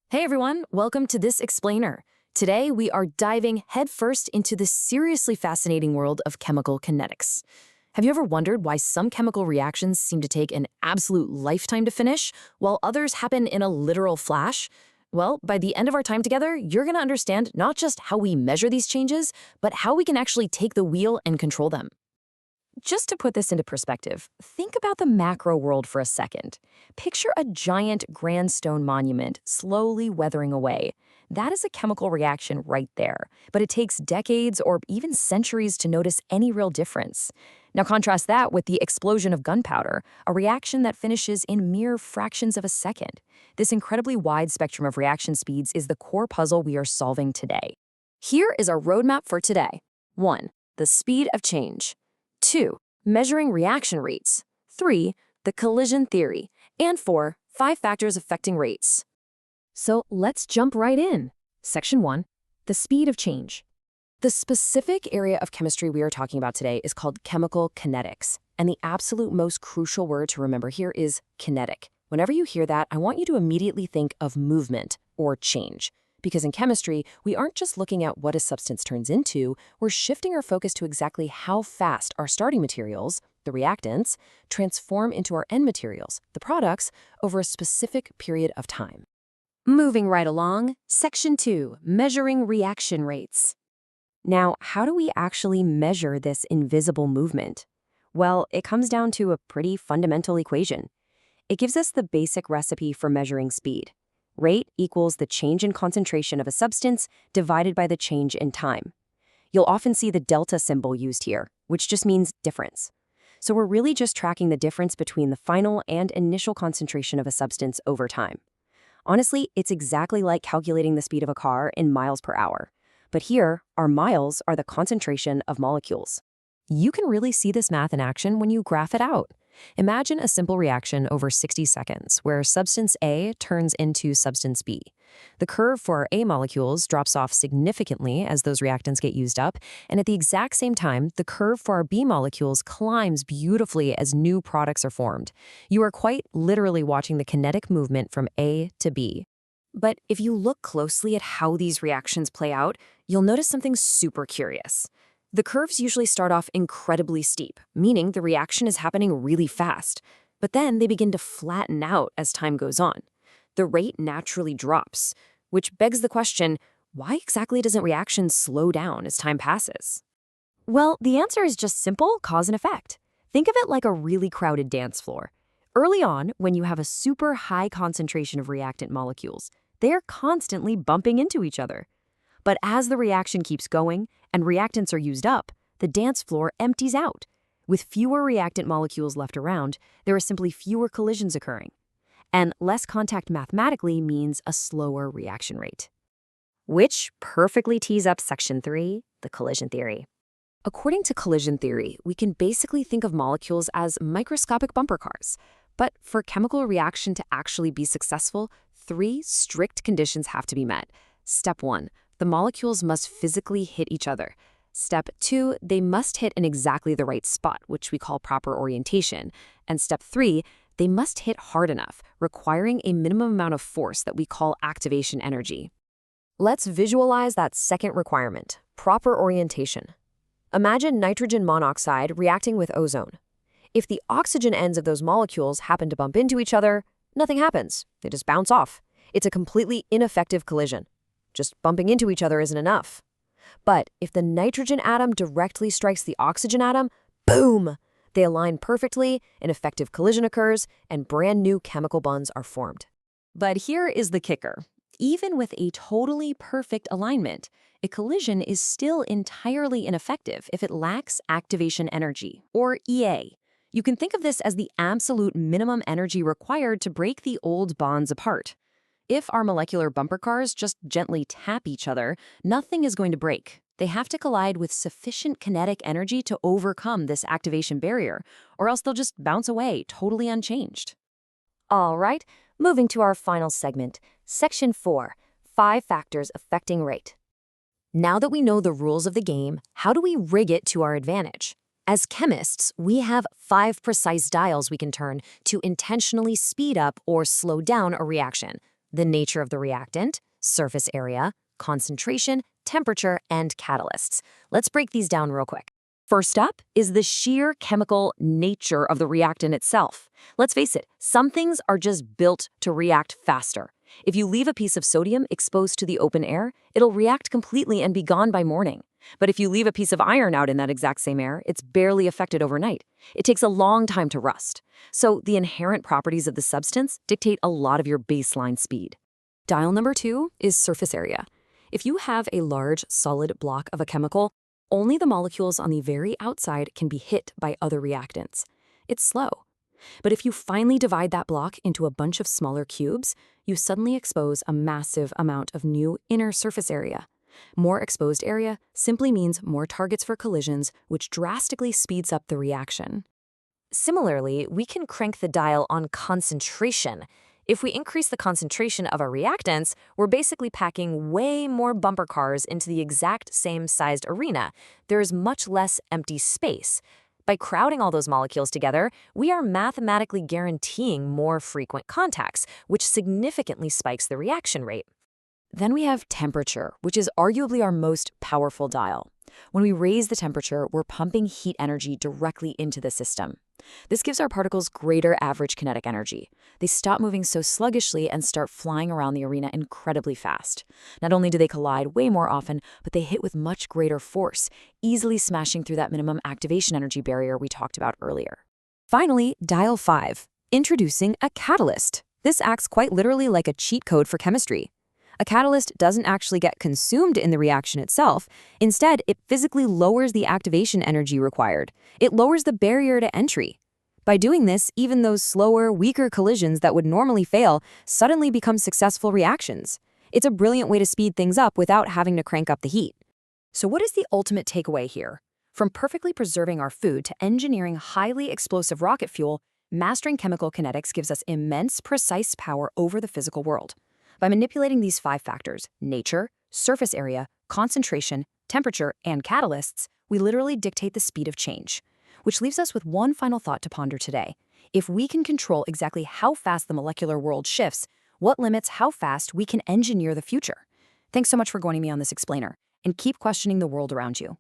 Hey everyone, welcome to this explainer. Today we are diving headfirst into the seriously fascinating world of chemical kinetics. Have you ever wondered why some chemical reactions seem to take an absolute lifetime to finish, while others happen in a literal flash? Well, by the end of our time together, you're going to understand not just how we measure these changes, but how we can actually take the wheel and control them. Just to put this into perspective, think about the macro world for a second. Picture a giant grand stone monument slowly weathering away. That is a chemical reaction right there, but it takes decades or even centuries to notice any real difference. Now contrast that with the explosion of gunpowder, a reaction that finishes in mere fractions of a second. This incredibly wide spectrum of reaction speeds is the core puzzle we are solving today. Here is our roadmap for today. 1. The speed of change. 2. Measuring reaction rates. 3. The collision theory. And 4. 5 factors affecting rates. So let's jump right in. Section 1. The speed of change. The specific area of chemistry we are talking about today is called chemical kinetics. And the absolute most crucial word to remember here is kinetic. Whenever you hear that, I want you to immediately think of movement or change. Because in chemistry, we aren't just looking at what a substance turns into, we're shifting our focus to exactly how fast our starting materials, the reactants, transform into our end materials, the products, over a specific period of time. Moving right along, Section 2, Measuring Reaction Rates. Now, how do we actually measure this invisible movement? Well, it comes down to a pretty fundamental equation. It gives us the basic recipe for measuring speed. Rate equals the change in concentration of a substance divided by the change in time. You'll often see the delta symbol used here, which just means difference. So we're really just tracking the difference between the final and initial concentration of a substance over time. Honestly, it's exactly like calculating the speed of a car in miles per hour. But here, our miles are the concentration of molecules. You can really see this math in action when you graph it out. Imagine a simple reaction over 60 seconds where substance A turns into substance B. The curve for our A molecules drops off significantly as those reactants get used up, and at the exact same time, the curve for our B molecules climbs beautifully as new products are formed. You are quite literally watching the kinetic movement from A to B. But if you look closely at how these reactions play out, you'll notice something super curious. The curves usually start off incredibly steep, meaning the reaction is happening really fast. But then they begin to flatten out as time goes on. The rate naturally drops, which begs the question, why exactly doesn't reaction slow down as time passes? Well, the answer is just simple cause and effect. Think of it like a really crowded dance floor. Early on, when you have a super high concentration of reactant molecules, they are constantly bumping into each other. But as the reaction keeps going and reactants are used up, the dance floor empties out. With fewer reactant molecules left around, there are simply fewer collisions occurring. And less contact mathematically means a slower reaction rate. Which perfectly tees up Section 3, the collision theory. According to collision theory, we can basically think of molecules as microscopic bumper cars. But for chemical reaction to actually be successful, 3 strict conditions have to be met. Step 1. The molecules must physically hit each other. Step 2, they must hit in exactly the right spot, which we call proper orientation. And step 3, they must hit hard enough, requiring a minimum amount of force that we call activation energy. Let's visualize that second requirement, proper orientation. Imagine nitrogen monoxide reacting with ozone. If the oxygen ends of those molecules happen to bump into each other, nothing happens. They just bounce off. It's a completely ineffective collision. Just bumping into each other isn't enough. But if the nitrogen atom directly strikes the oxygen atom, boom! They align perfectly, an effective collision occurs, and brand new chemical bonds are formed. But here is the kicker. Even with a totally perfect alignment, a collision is still entirely ineffective if it lacks activation energy, or EA. You can think of this as the absolute minimum energy required to break the old bonds apart. If our molecular bumper cars just gently tap each other, nothing is going to break. They have to collide with sufficient kinetic energy to overcome this activation barrier, or else they'll just bounce away totally unchanged. All right, moving to our final segment, Section 4, 5 factors affecting rate. Now that we know the rules of the game, how do we rig it to our advantage? As chemists, we have 5 precise dials we can turn to intentionally speed up or slow down a reaction. the nature of the reactant, surface area, concentration, temperature, and catalysts. Let's break these down real quick. First up is the sheer chemical nature of the reactant itself. Let's face it, some things are just built to react faster. If you leave a piece of sodium exposed to the open air, it'll react completely and be gone by morning. But if you leave a piece of iron out in that exact same air, it's barely affected overnight. It takes a long time to rust. So the inherent properties of the substance dictate a lot of your baseline speed. Dial number 2 is surface area. If you have a large, solid block of a chemical, only the molecules on the very outside can be hit by other reactants. It's slow. But if you finally divide that block into a bunch of smaller cubes, you suddenly expose a massive amount of new inner surface area. More exposed area simply means more targets for collisions, which drastically speeds up the reaction. Similarly, we can crank the dial on concentration. If we increase the concentration of our reactants, we're basically packing way more bumper cars into the exact same sized arena. There is much less empty space. By crowding all those molecules together, we are mathematically guaranteeing more frequent contacts, which significantly spikes the reaction rate. Then we have temperature, which is arguably our most powerful dial. When we raise the temperature, we're pumping heat energy directly into the system. This gives our particles greater average kinetic energy. They stop moving so sluggishly and start flying around the arena incredibly fast. Not only do they collide way more often, but they hit with much greater force, easily smashing through that minimum activation energy barrier we talked about earlier. Finally, dial 5, introducing a catalyst. This acts quite literally like a cheat code for chemistry. A catalyst doesn't actually get consumed in the reaction itself. Instead, it physically lowers the activation energy required. It lowers the barrier to entry. By doing this, even those slower, weaker collisions that would normally fail suddenly become successful reactions. It's a brilliant way to speed things up without having to crank up the heat. So what is the ultimate takeaway here? From perfectly preserving our food to engineering highly explosive rocket fuel, mastering chemical kinetics gives us immense, precise power over the physical world. By manipulating these 5 factors, nature, surface area, concentration, temperature, and catalysts, we literally dictate the speed of change. Which leaves us with one final thought to ponder today. If we can control exactly how fast the molecular world shifts, what limits how fast we can engineer the future? Thanks so much for joining me on this explainer, and keep questioning the world around you.